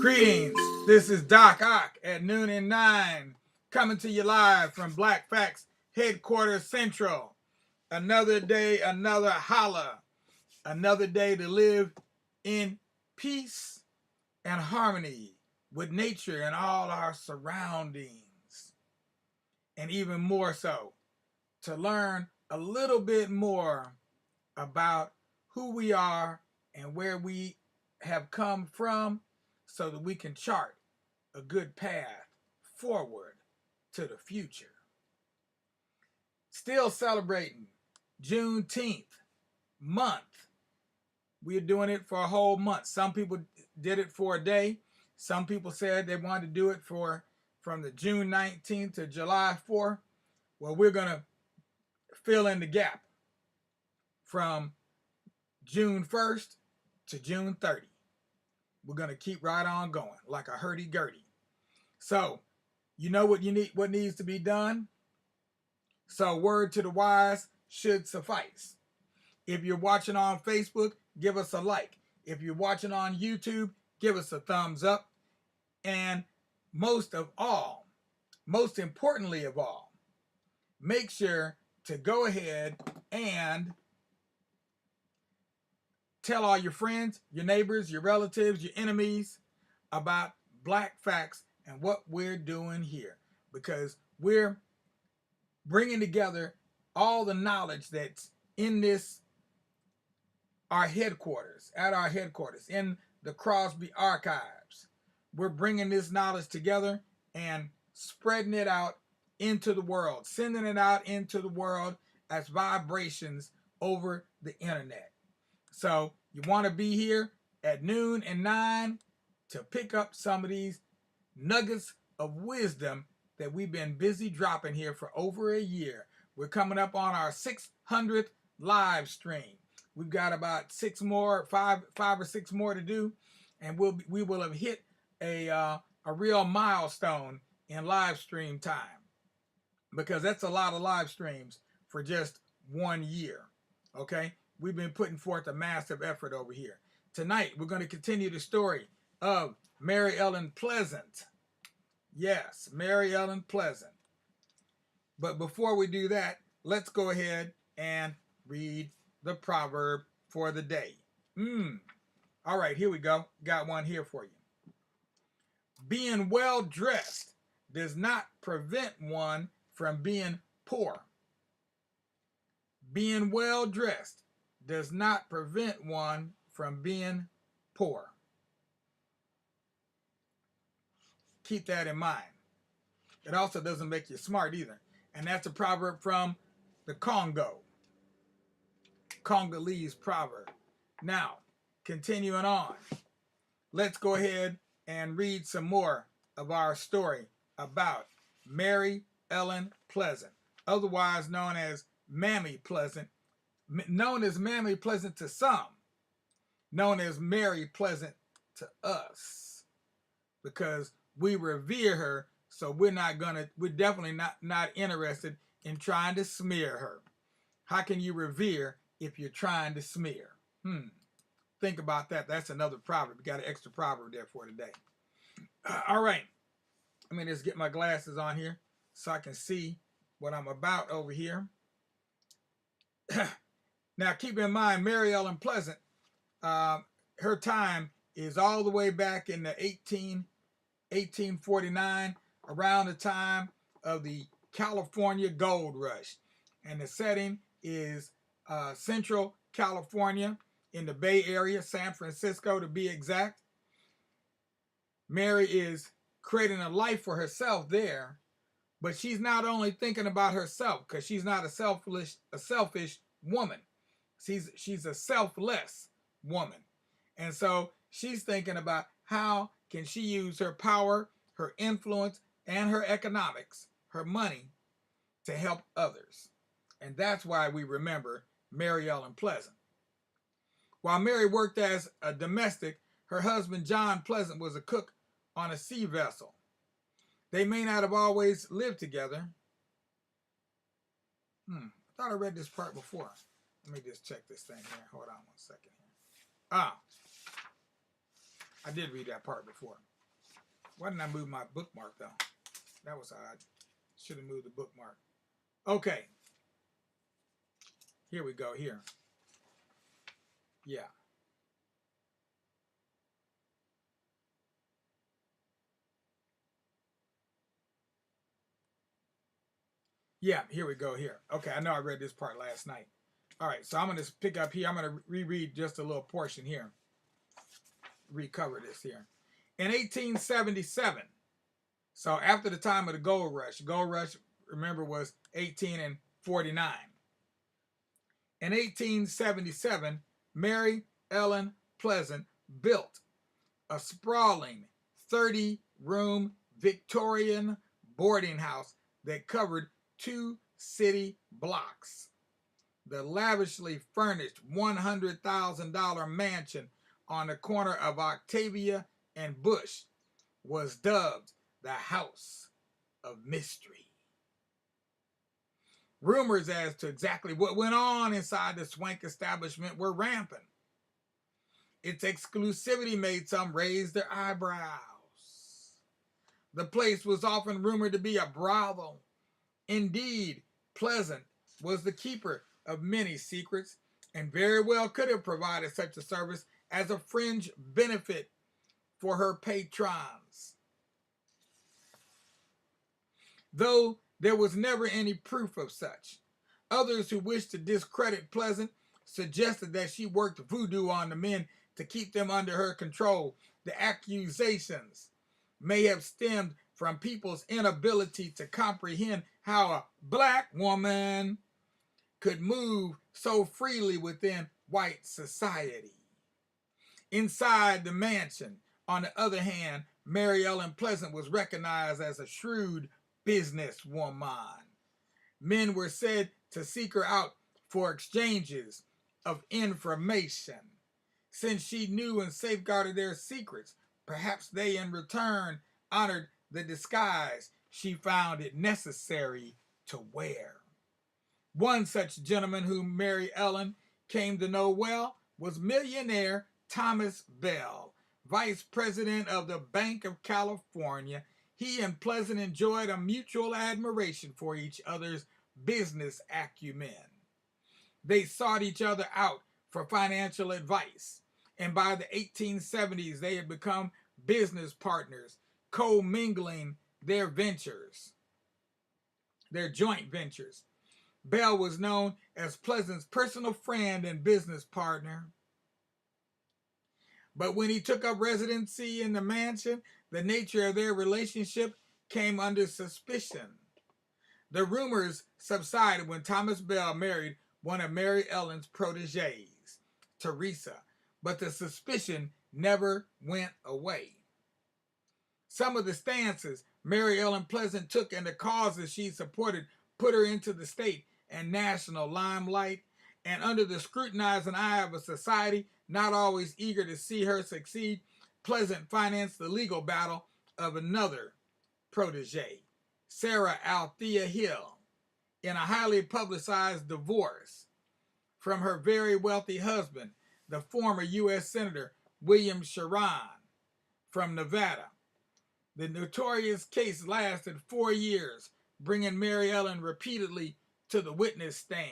Greetings. This is Doc Ock at noon and 9, coming to you live from Black Facts Headquarters Central. Another day, another holla. Another day to live in peace and harmony with nature and all our surroundings. And even more so, to learn a little bit more about who we are and where we have come from, so that we can chart a good path forward to the future. Still celebrating Juneteenth month. We're doing it for a whole month. Some people did it for a day. Some people said they wanted to do it from the June 19th to July 4th. Well, we're going to fill in the gap from June 1st to June 30th. We're going to keep right on going like a hurdy-gurdy. So, you know what needs to be done? So, word to the wise should suffice. If you're watching on Facebook, give us a like. If you're watching on YouTube, give us a thumbs up. And most importantly of all, make sure to go ahead and tell all your friends, your neighbors, your relatives, your enemies about Black Facts and what we're doing here, because we're bringing together all the knowledge that's in our headquarters, in the Crosby Archives. We're bringing this knowledge together and spreading it out into the world, sending it out into the world as vibrations over the internet. So you want to be here at noon and 9 to pick up some of these nuggets of wisdom that we've been busy dropping here for over a year. We're coming up on our 600th live stream. We've got about five or six more to do, and we will have hit a real milestone in live stream time, because that's a lot of live streams for just 1 year. Okay. We've been putting forth a massive effort over here. Tonight, we're going to continue the story of Mary Ellen Pleasant. Yes, Mary Ellen Pleasant. But before we do that, let's go ahead and read the proverb for the day. All right, here we go. Got one here for you. Being well dressed does not prevent one from being poor. Being well dressed does not prevent one from being poor. Keep that in mind. It also doesn't make you smart either. And that's a proverb from the Congolese proverb. Now, continuing on, let's go ahead and read some more of our story about Mary Ellen Pleasant, otherwise known as Mammy Pleasant, known as Mammy Pleasant to some, known as Mary Pleasant to us, because we revere her. So we're definitely not interested in trying to smear her. How can you revere if you're trying to smear? Think about that. That's another proverb. We got an extra proverb there for today. All right. Let me just get my glasses on here so I can see what I'm about over here. Now, keep in mind, Mary Ellen Pleasant, her time is all the way back in the 1849, around the time of the California Gold Rush. And the setting is Central California in the Bay Area, San Francisco to be exact. Mary is creating a life for herself there, but she's not only thinking about herself, because she's not a selfish woman. She's a selfless woman. And so she's thinking about how can she use her power, her influence, and her economics, her money, to help others. And that's why we remember Mary Ellen Pleasant. While Mary worked as a domestic, her husband John Pleasant was a cook on a sea vessel. They may not have always lived together. I thought I read this part before. Let me just check this thing here. Hold on one second here. I did read that part before. Why didn't I move my bookmark though? That was odd. Should have moved the bookmark. Okay. Here we go. Here. Yeah. Yeah, here we go here. Okay, I know I read this part last night. All right, so I'm going to pick up here. I'm going to reread just a little portion here. Recover this here. In 1877, so after the time of the gold rush, remember, was 1849. In 1877, Mary Ellen Pleasant built a sprawling 30-room Victorian boarding house that covered 2 city blocks. The lavishly furnished $100,000 mansion on the corner of Octavia and Bush was dubbed the House of Mystery. Rumors as to exactly what went on inside the swank establishment were rampant. Its exclusivity made some raise their eyebrows. The place was often rumored to be a brothel. Indeed, Pleasant was the keeper of many secrets and very well could have provided such a service as a fringe benefit for her patrons. Though there was never any proof of such. Others who wished to discredit Pleasant suggested that she worked voodoo on the men to keep them under her control. The accusations may have stemmed from people's inability to comprehend how a black woman could move so freely within white society. Inside the mansion, on the other hand, Mary Ellen Pleasant was recognized as a shrewd businesswoman. Men were said to seek her out for exchanges of information. Since she knew and safeguarded their secrets, perhaps they in return honored the disguise she found it necessary to wear. One such gentleman whom Mary Ellen came to know well was millionaire Thomas Bell, vice president of the Bank of California. He and Pleasant enjoyed a mutual admiration for each other's business acumen. They sought each other out for financial advice, and by the 1870s they had become business partners, co-mingling their joint ventures. Bell was known as Pleasant's personal friend and business partner. But when he took up residency in the mansion, the nature of their relationship came under suspicion. The rumors subsided when Thomas Bell married one of Mary Ellen's proteges, Teresa, but the suspicion never went away. Some of the stances Mary Ellen Pleasant took and the causes she supported put her into the state and national limelight, and under the scrutinizing eye of a society not always eager to see her succeed, Pleasant financed the legal battle of another protege, Sarah Althea Hill, in a highly publicized divorce from her very wealthy husband, the former U.S. Senator William Sherrod from Nevada. The notorious case lasted 4 years, bringing Mary Ellen repeatedly to the witness stand.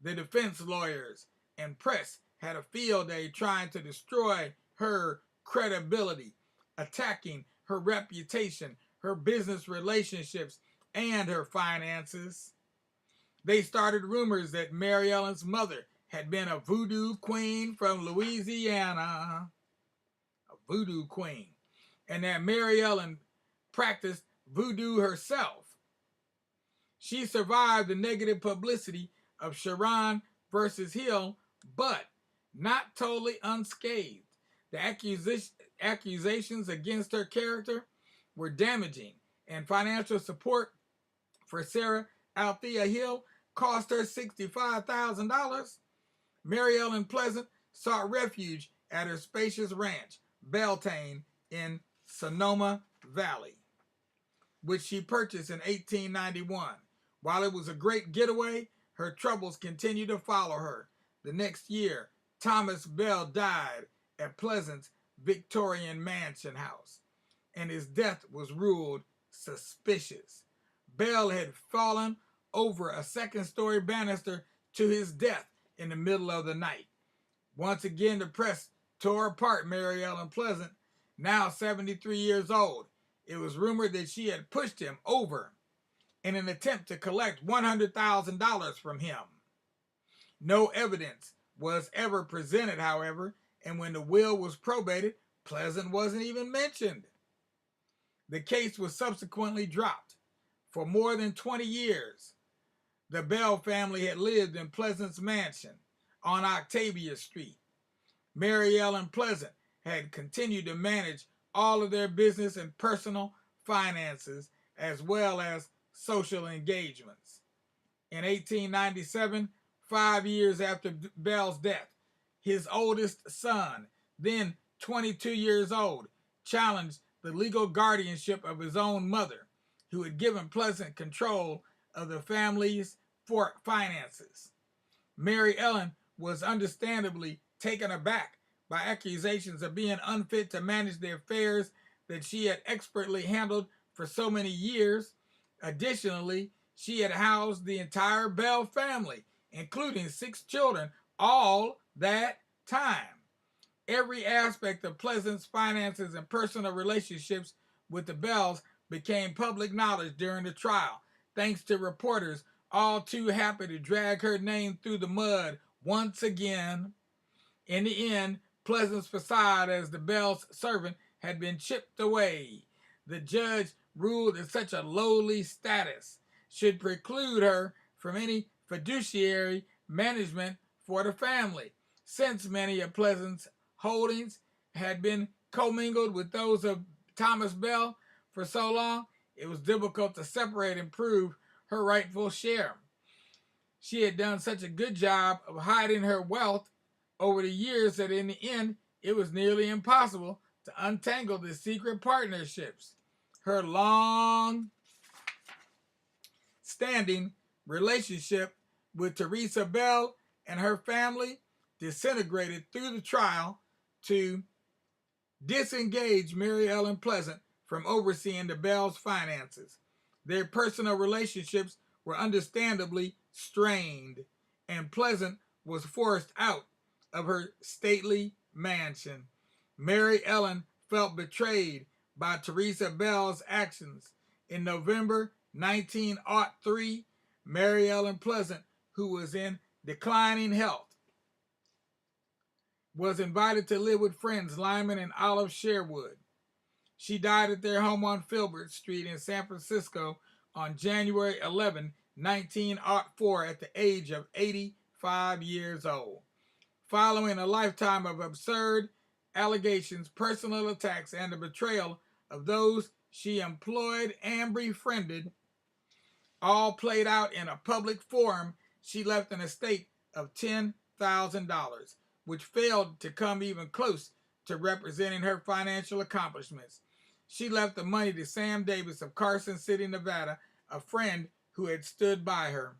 The defense lawyers and press had a field day trying to destroy her credibility, attacking her reputation, her business relationships, and her finances. They started rumors that Mary Ellen's mother had been a voodoo queen from Louisiana, a voodoo queen, and that Mary Ellen practiced voodoo herself. She survived the negative publicity of Sherrod versus Hill, but not totally unscathed. The accusations against her character were damaging, and financial support for Sarah Althea Hill cost her $65,000. Mary Ellen Pleasant sought refuge at her spacious ranch, Beltane, in Sonoma Valley, which she purchased in 1891. While it was a great getaway, her troubles continued to follow her. The next year, Thomas Bell died at Pleasant's Victorian mansion house. and his death was ruled suspicious. Bell had fallen over a second-story banister to his death in the middle of the night. Once again, the press tore apart Mary Ellen Pleasant, now 73 years old. It was rumored that she had pushed him over in an attempt to collect $100,000 from him. No evidence was ever presented, however, and when the will was probated, Pleasant wasn't even mentioned. The case was subsequently dropped. For more than 20 years, the Bell family had lived in Pleasant's mansion on Octavia Street. Mary Ellen Pleasant had continued to manage all of their business and personal finances, as well as social engagements. In 1897, 5 years after Bell's death, his oldest son, then 22 years old, challenged the legal guardianship of his own mother, who had given Pleasant control of the family's finances. Mary Ellen was understandably taken aback by accusations of being unfit to manage the affairs that she had expertly handled for so many years. Additionally, she had housed the entire Bell family, including 6 children, all that time. Every aspect of Pleasant's finances and personal relationships with the Bells became public knowledge during the trial, thanks to reporters all too happy to drag her name through the mud once again. In the end, Pleasant's facade as the Bells' servant had been chipped away. The judge ruled that such a lowly status should preclude her from any fiduciary management for the family, since many of Pleasant's holdings had been commingled with those of Thomas Bell for so long. It was difficult to separate and prove her rightful share. She had done such a good job of hiding her wealth over the years that in the end, it was nearly impossible to untangle the secret partnerships. Her long-standing relationship with Teresa Bell and her family disintegrated through the trial to disengage Mary Ellen Pleasant from overseeing the Bells' finances. Their personal relationships were understandably strained, and Pleasant was forced out of her stately mansion. Mary Ellen felt betrayed by Teresa Bell's actions. In November 1903, Mary Ellen Pleasant, who was in declining health, was invited to live with friends Lyman and Olive Sherwood. She died at their home on Filbert Street in San Francisco on January 11, 1904, at the age of 85 years old. Following a lifetime of absurd allegations, personal attacks, and the betrayal of those she employed and befriended, all played out in a public forum, she left an estate of $10,000, which failed to come even close to representing her financial accomplishments. She left the money to Sam Davis of Carson City, Nevada, a friend who had stood by her.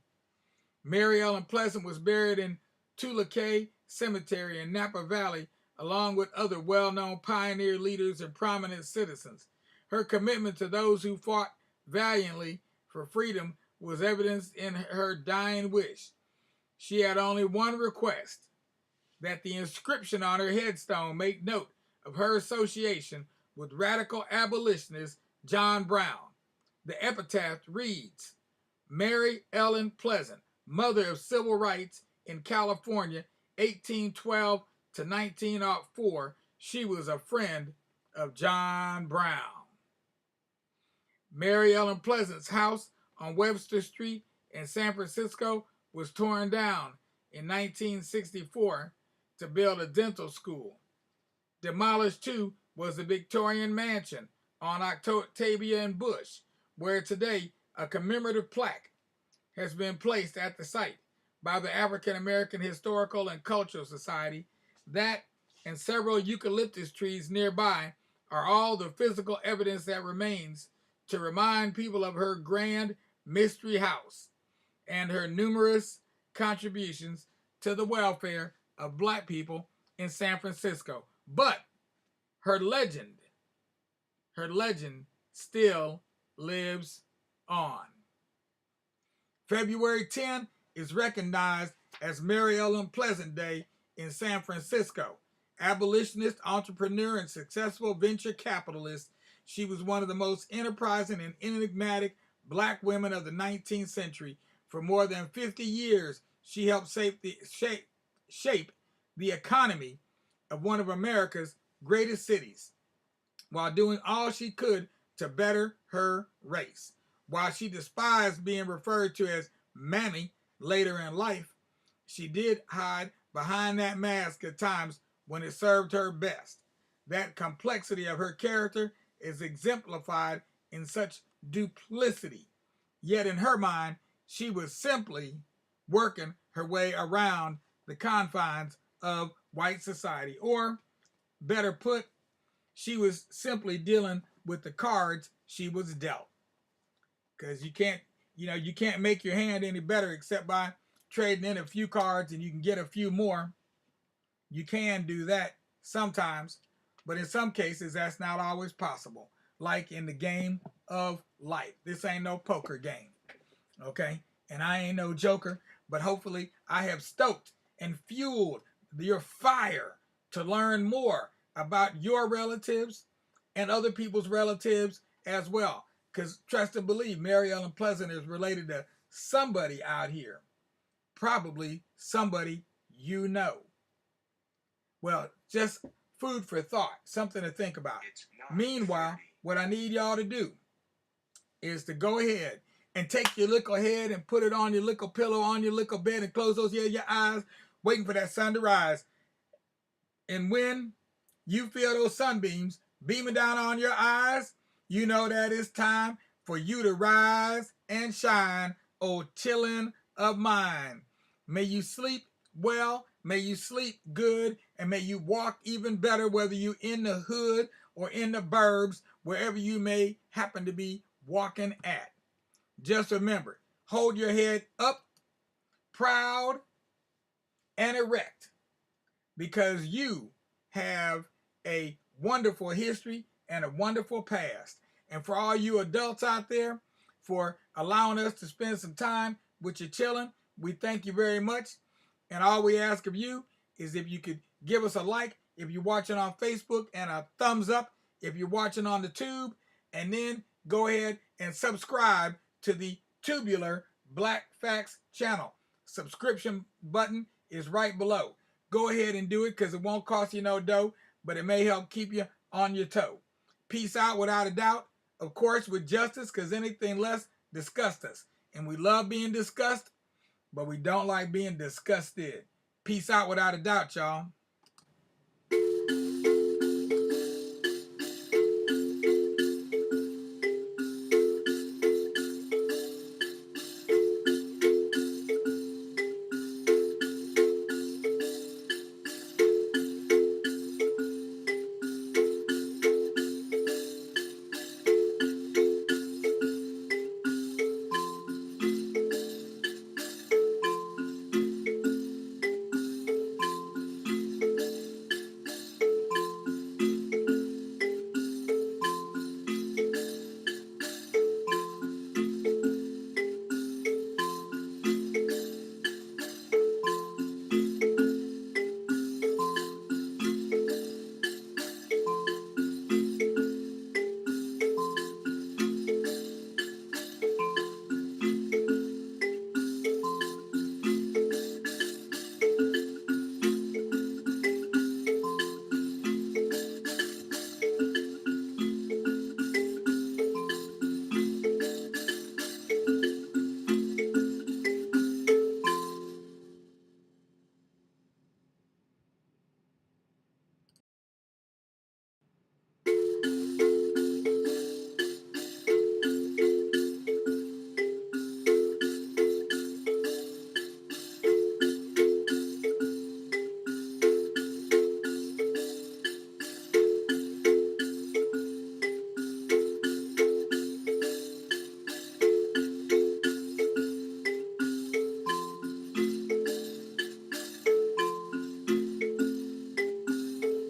Mary Ellen Pleasant was buried in Tulakay Cemetery in Napa Valley, along with other well-known pioneer leaders and prominent citizens. Her commitment to those who fought valiantly for freedom was evidenced in her dying wish. She had only one request: that the inscription on her headstone make note of her association with radical abolitionist John Brown. The epitaph reads, "Mary Ellen Pleasant, mother of civil rights in California, 1812 to 1904. She was a friend of John Brown." Mary Ellen Pleasant's house on Webster Street in San Francisco was torn down in 1964 to build a dental school. Demolished too was the Victorian Mansion on Octavia and Bush, where today a commemorative plaque has been placed at the site by the African American Historical and Cultural Society. That and several eucalyptus trees nearby are all the physical evidence that remains to remind people of her grand mystery house and her numerous contributions to the welfare of Black people in San Francisco. But her legend her legend still lives on. February 10 is recognized as Mary Ellen Pleasant Day in San Francisco. Abolitionist, entrepreneur, and successful venture capitalist, she was one of the most enterprising and enigmatic black women of the 19th century. For more than 50 years, she helped shape the economy of one of America's greatest cities, while doing all she could to better her race. While she despised being referred to as Mammy later in life, she did hide behind that mask at times when it served her best. That complexity of her character is exemplified in such duplicity. Yet in her mind, she was simply working her way around the confines of white society. Or, better put, she was simply dealing with the cards she was dealt. Because you can't make your hand any better except by trading in a few cards and you can get a few more. You can do that sometimes, but in some cases that's not always possible. Like in the game of life. This ain't no poker game. Okay? And I ain't no joker, but hopefully I have stoked and fueled your fire to learn more about your relatives and other people's relatives as well. Because trust and believe, Mary Ellen Pleasant is related to somebody out here. Probably somebody you know. Well, just food for thought, something to think about. Meanwhile, what I need y'all to do is to go ahead and take your little head and put it on your little pillow, on your little bed, and close those your eyes, waiting for that sun to rise. And when you feel those sunbeams beaming down on your eyes, you know that it's time for you to rise and shine, oh chillin' of mine. May you sleep well, may you sleep good, and may you walk even better, whether you're in the hood or in the burbs, wherever you may happen to be walking at. Just remember, hold your head up, proud and erect, because you have a wonderful history and a wonderful past. And for all you adults out there, for allowing us to spend some time with your children, we thank you very much. And all we ask of you is if you could give us a like if you're watching on Facebook, and a thumbs up if you're watching on the tube, and then go ahead and subscribe to the Tubular Black Facts channel. Subscription button is right below. Go ahead and do it, because it won't cost you no dough, but it may help keep you on your toe. Peace out without a doubt. Of course, with justice, because anything less disgusts us. And we love being discussed, but we don't like being disgusted. Peace out without a doubt, y'all.